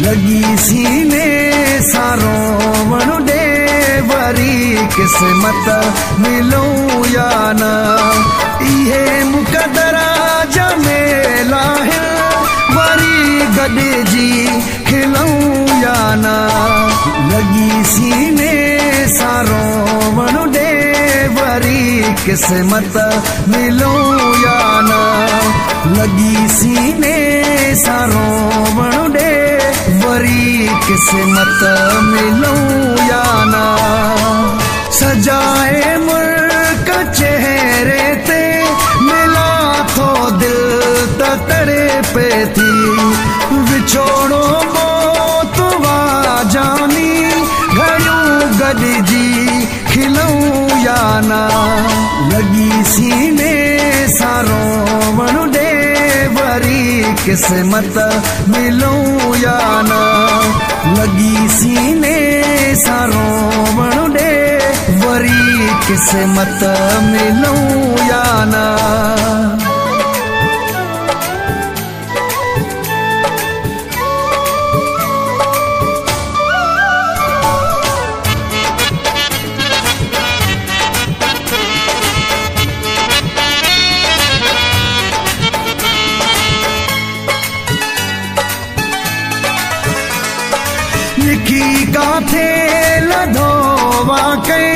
लगी सीने सारो वणु दे वरी किस्मत मिलूं या न इहे मुक़दरा जमेला है वरी गॾिजी खिलूं या न लगी सीने सारो वणु दे वरी किस्मत मिलूं या न लगी सीने सारो वणु दे वरी किस्मत मिलूं या न सजाए मुल्क चेहरे ते मिला थो दिल त तड़पे थी विछोड़ो मौत वाजानी घड़ियूं गॾिजी खिलूं या न लगी सीने सारो वणु दे वरी किस्मत मिलूं या न लगी सीने सारो वणु दे वरी किस्मत मिलूं या न लिखी काथे लधो वाकई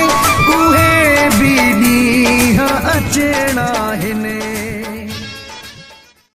उहे भी ॾींहं अचणा है।